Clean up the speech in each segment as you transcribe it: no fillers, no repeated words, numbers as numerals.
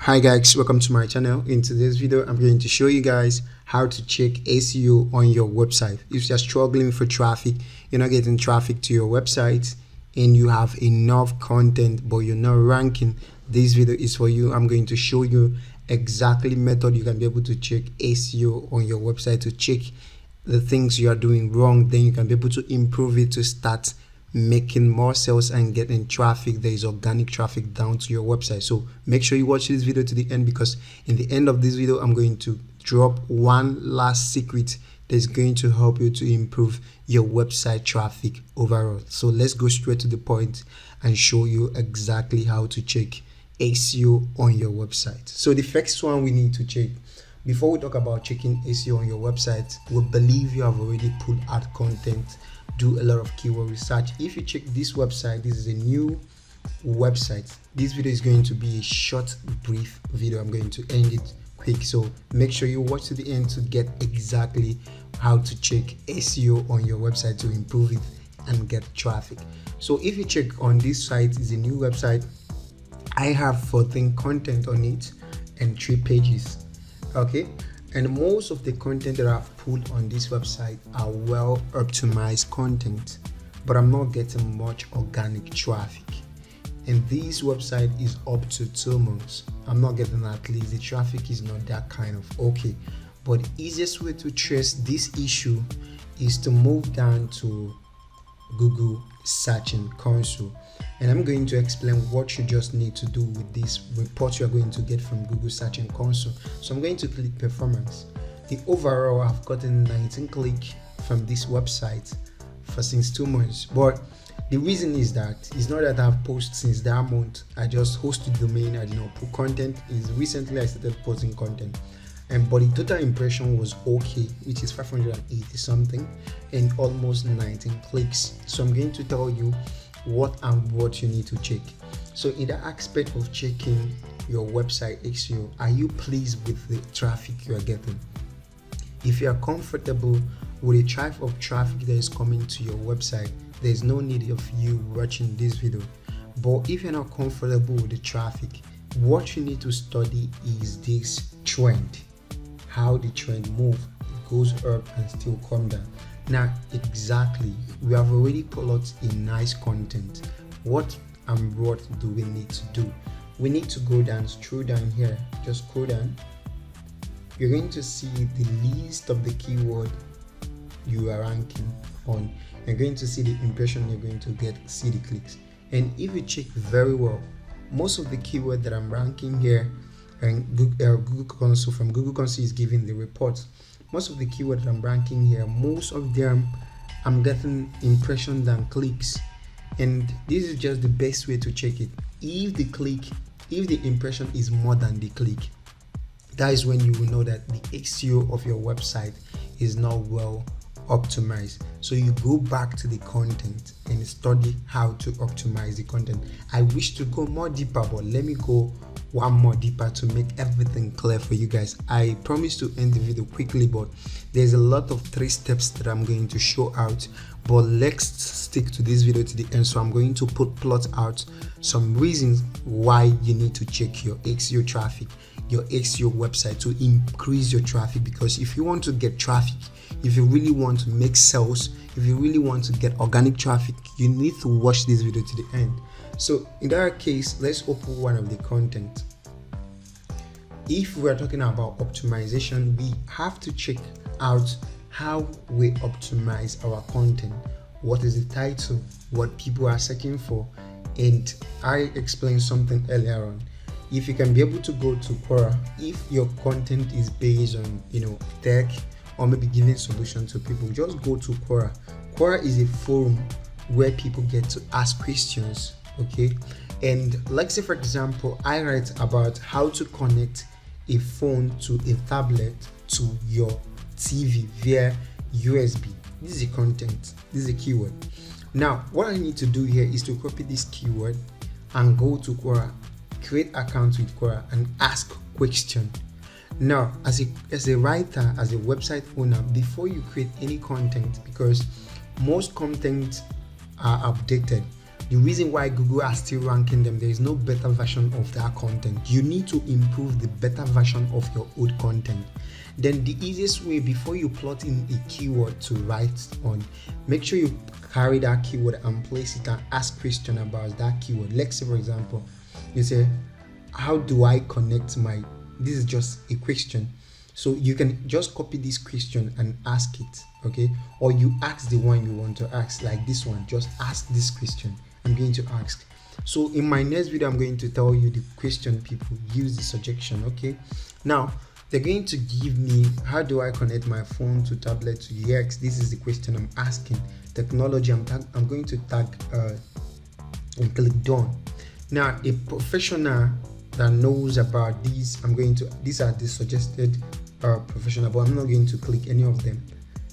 Hi guys, welcome to my channel. In today's video I'm going to show you guys how to check SEO on your website. If you're struggling for traffic, you're not getting traffic to your website and you have enough content but you're not ranking, this video is for you. I'm going to show you exactly method you can be able to check SEO on your website, to check the things you are doing wrong. Then you can be able to improve it to start making more sales and getting traffic. There is organic traffic down to your website. So make sure you watch this video to the end, because in the end of this video I'm going to drop one last secret that's going to help you to improve your website traffic overall. So let's go straight to the point and show you exactly how to check SEO on your website. So the first one we need to check, before we talk about checking SEO on your website, we believe you have already put out content, do a lot of keyword research. If you check this website, this is a new website. This video is going to be a short, brief video. I'm going to end it quick, so make sure you watch to the end to get exactly how to check SEO on your website to improve it and get traffic. So if you check on this site, is a new website. I have 14 content on it and 3 pages. Okay, and most of the content that I've put on this website are well optimized content, but I'm not getting much organic traffic. And this website is up to 2 months. I'm not getting, at least the traffic is not that kind of okay. But the easiest way to trace this issue is to move down to Google Search Console, and I'm going to explain what you just need to do with this report you are going to get from Google Search Console. So I'm going to click performance. The overall, I've gotten 19 clicks from this website for since 2 months, but the reason is that it's not that I've posted since that month. I just hosted the domain, I did not put content. Is recently I started posting content, but the total impression was okay, which is 580 something and almost 19 clicks. So I'm going to tell you what you need to check. So in the aspect of checking your website SEO, are you pleased with the traffic you are getting? If you are comfortable with the type of traffic that is coming to your website, there is no need of you watching this video. But if you're not comfortable with the traffic, what you need to study is this trend, how the trend move. It goes up and still come down. Now exactly, we have already put out a nice content. What do we need to do? We need to go down, scroll down here, just scroll down. You're going to see the list of the keyword you are ranking on. You're going to see the impression you're going to get, see the clicks. And if you check very well, most of the keyword that I'm ranking here, and Google Console, from Google Console is giving the report. Most of the keywords I'm ranking here, most of them I'm getting impressions than clicks, and this is just the best way to check it. If the impression is more than the click, that is when you will know that the SEO of your website is not well optimized. So you go back to the content and study how to optimize the content. I wish to go more deeper, but let me go one more deeper to make everything clear for you guys. I promise to end the video quickly, but there's a lot of 3 steps that I'm going to show out, but let's stick to this video to the end. So I'm going to plot out some reasons why you need to check your SEO traffic, your SEO website, to increase your traffic. Because if you want to get traffic, if you really want to make sales, if you really want to get organic traffic, you need to watch this video to the end. So in that case, let's open one of the content. If we are talking about optimization, we have to check out how we optimize our content. What is the title, what people are searching for, and I explained something earlier on. If you can be able to go to Quora, if your content is based on tech or maybe giving solution to people, just go to Quora. Quora is a forum where people get to ask questions. Okay, and let's say for example I write about how to connect a phone to a tablet to your TV via USB. This is a content, this is a keyword. Now what I need to do here is to copy this keyword and go to Quora, create account with Quora and ask question. Now as a writer, as a website owner, before you create any content, because most content are updated, The reason why Google are still ranking them, there is no better version of that content. You need to improve the better version of your old content. Then the easiest way, before you plot in a keyword to write on, make sure you carry that keyword and place it and ask question about that keyword. Let's say, for example, you say, how do I connect my, this is just a question. So you can just copy this question and ask it, okay? Or you ask the one you want to ask, like this one, just ask this question I'm going to ask. So in my next video, I'm going to tell you the question people use, the suggestion, okay? Now, they're going to give me, how do I connect my phone to tablet to UX? This is the question I'm asking. Technology, I'm going to tag and click done. Now, a professional that knows about these, these are the suggested professional, but I'm not going to click any of them.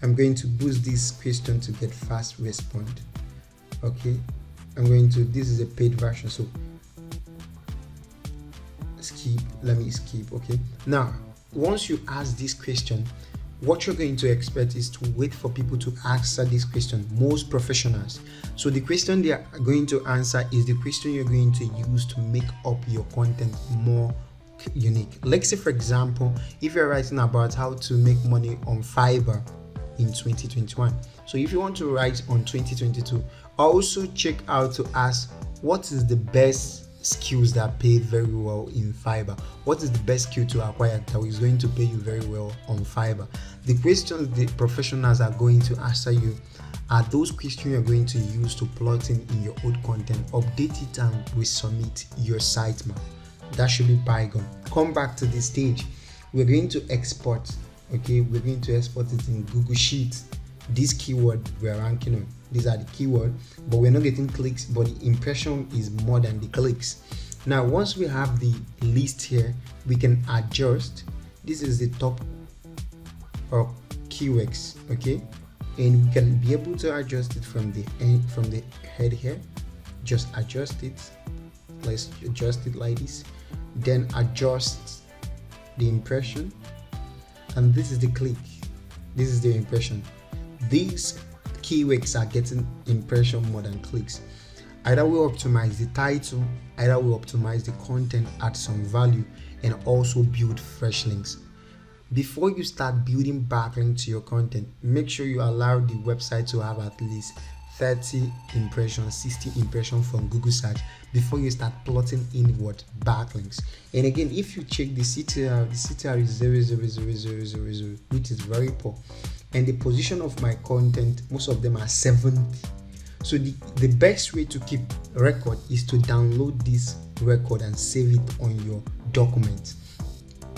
I'm going to boost this question to get fast respond. Okay, this is a paid version, so skip, let me skip. Okay, now once you ask this question, what you're going to expect is to wait for people to answer this question, most professionals. So the question they are going to answer is the question you're going to use to make up your content more unique. Let's say, for example, if you're writing about how to make money on Fiverr in 2021, so if you want to write on 2022, also check out to ask what is the best skills that pay very well in Fiverr. What is the best skill to acquire that is going to pay you very well on Fiverr? The questions the professionals are going to answer you are those questions you're going to use to plot in your old content, update it and resubmit your sitemap. That should be bygone. Come back to this stage. We're going to export. Okay, we're going to export it in Google Sheets. This keyword we're ranking on, these are the keyword, but we're not getting clicks, but the impression is more than the clicks. Now once we have the list here, we can adjust. This is the top keywords, okay, and we can be able to adjust it from the end, from the head here. Just adjust it. Let's adjust it like this, then adjust the impression, and this is the click, this is the impression. These keywords are getting impression more than clicks. Either we optimize the title, either we optimize the content, add some value, and also build fresh links. Before you start building backlinks to your content, make sure you allow the website to have at least 30 impressions, 60 impressions from Google search before you start plotting inward backlinks. And again, if you check the CTR is 0.00000, which is very poor. And the position of my content, most of them are 70. So the best way to keep record is to download this record and save it on your document.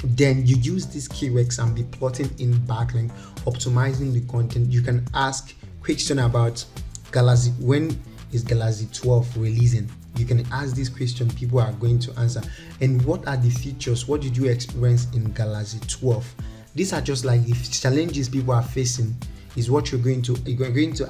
Then you use these keywords and be plotting in backlink, optimizing the content. You can ask question about Galaxy, when is Galaxy 12 releasing? You can ask this question, people are going to answer. And what are the features? What did you experience in Galaxy 12? These are just like the challenges people are facing is what you're going to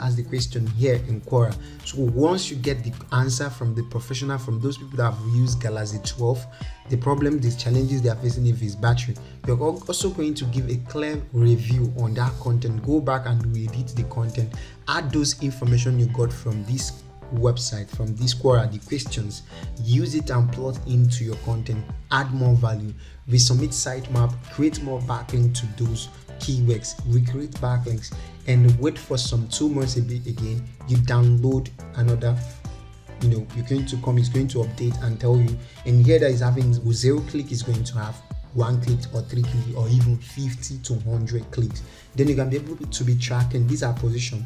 ask the question here in Quora. So once you get the answer from the professional, from those people that have used Galaxy 12, the problem, the challenges they are facing if it's battery, you're also going to give a clear review on that content. Go back and re-edit the content, add those information you got from this website, from this Quora, the questions, use it and plot into your content, add more value, resubmit sitemap, create more backlink to those keywords, recreate backlinks, and wait for some 2 months a bit again. You download another, you're going to come, it's going to update and tell you, and here that is having 0 click is going to have 1 click or 3 click or even 50 to 100 clicks. Then you can be able to be tracking. These are position.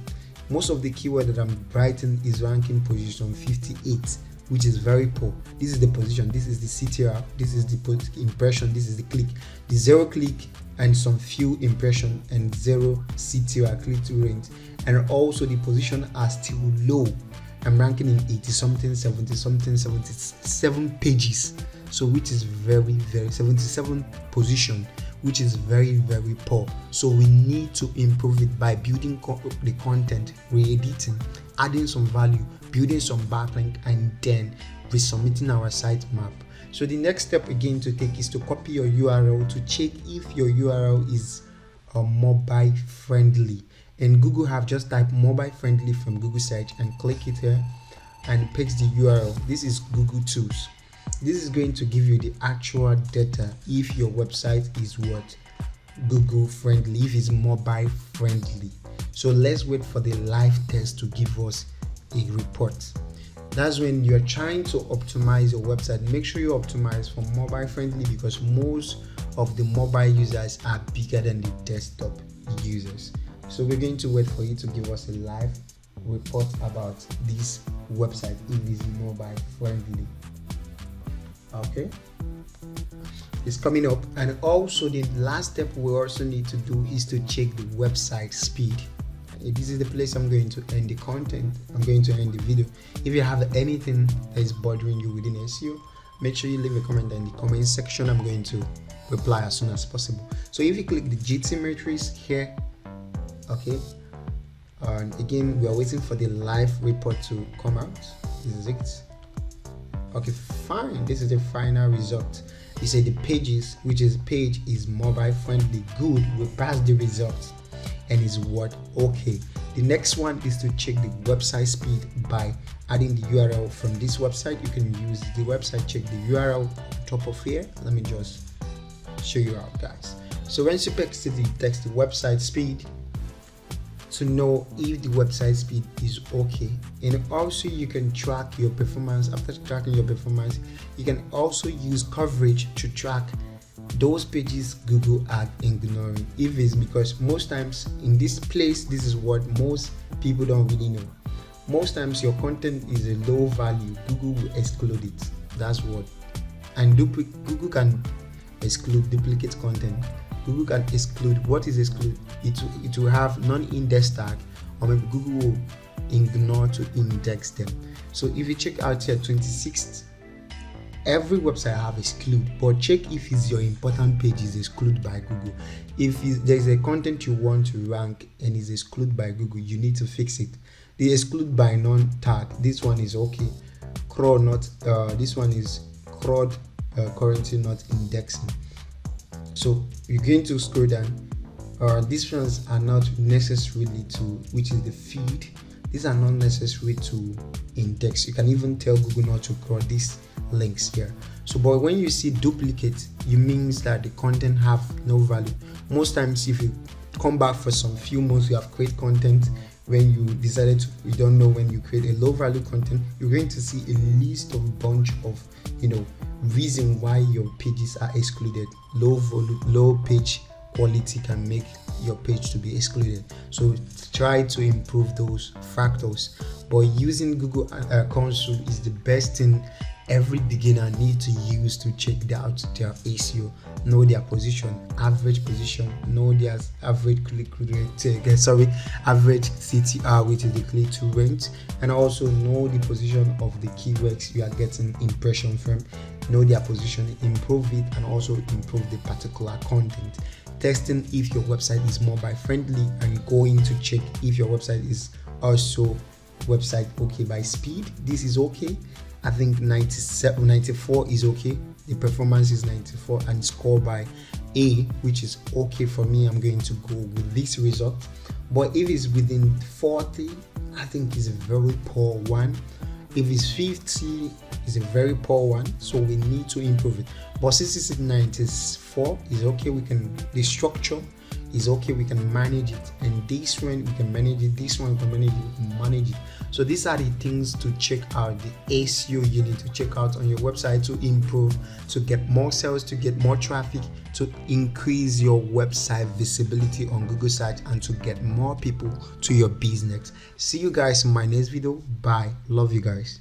Most of the keyword that I'm writing is ranking position 58, which is very poor. This is the position, this is the CTR, this is the impression, this is the click. The 0 click and some few impression and 0 CTR, click to range, and also the position are still low. I'm ranking in 80 something, 70 something, 77 pages, so which is very 77 position, which is very poor. So we need to improve it by building the content, re-editing, adding some value, building some backlink, and then resubmitting our sitemap. So the next step again to take is to copy your URL to check if your URL is mobile friendly. And Google have just typed mobile friendly from Google search and click it here. and paste the URL. This is Google Tools. This is going to give you the actual data if your website is what Google friendly, if it's mobile friendly. So let's wait for the live test to give us a report. That's when you're trying to optimize your website. Make sure you optimize for mobile friendly, because most of the mobile users are bigger than the desktop users. So we're going to wait for you to give us a live report about this website if it's mobile friendly. Okay, it's coming up. And also the last step we also need to do is to check the website speed. This is the place I'm going to end the content. I'm going to end the video. If you have anything that is bothering you within SEO, make sure you leave a comment in the comment section. I'm going to reply as soon as possible. So if you click the GT matrix here, okay, and again we are waiting for the live report to come out. This is it. Okay, fine. This is the final result. You say the pages, which is page is mobile friendly, good, we pass the result, and is what okay. The next one is to check the website speed by adding the URL from this website. You can use the website, check the URL top of here. Let me just show you out, guys. So once you text the website speed to know if the website speed is okay, and also you can track your performance. After tracking your performance, you can also use coverage to track those pages Google are ignoring. If it's because most times in this place, this is what most people don't really know. Most times your content is a low value, Google will exclude it. That's what. And Google can exclude duplicate content. Google can exclude. What is exclude? It will have non-index tag, or maybe Google will ignore to index them. So if you check out here 26th, every website have exclude, but check if it's your important page is excluded by Google. If there's a content you want to rank and is excluded by Google, you need to fix it. The exclude by non tag, this one is okay. Crawl not, this one is crawled, currently not indexing. So you're going to scroll down. These ones are not necessarily to, which is the feed. These are not necessary to index. You can even tell Google not to crawl these links here. So but when you see duplicate, it means that the content have no value. Most times if you come back for some few months, you have create content, when you decided to, you don't know, when you create a low value content, you're going to see a list of bunch of reason why your pages are excluded. Low page quality can make your page to be excluded. So try to improve those factors. But using Google Console is the best thing every beginner need to use to check out their SEO. Know their position, average position, know their average click-through rate, average CTR, which is the click-through rate, and also know the position of the keywords you are getting impression from. Know their position, improve it, and also improve the particular content. Testing if your website is mobile friendly, and going to check if your website is also website okay by speed. This is okay. I think 94 is okay. The performance is 94 and score by A, which is okay for me. I'm going to go with this result. But if it's within 40, I think it's a very poor one. If it's 50, it's a very poor one. So we need to improve it. But since it's 94, is okay. The structure is okay. We can manage it. And this one we can manage it. This one we can manage it. So these are the things to check out, the SEO you need to check out on your website to improve, to get more sales, to get more traffic, to increase your website visibility on Google search, and to get more people to your business. See you guys in my next video. Bye. Love you guys.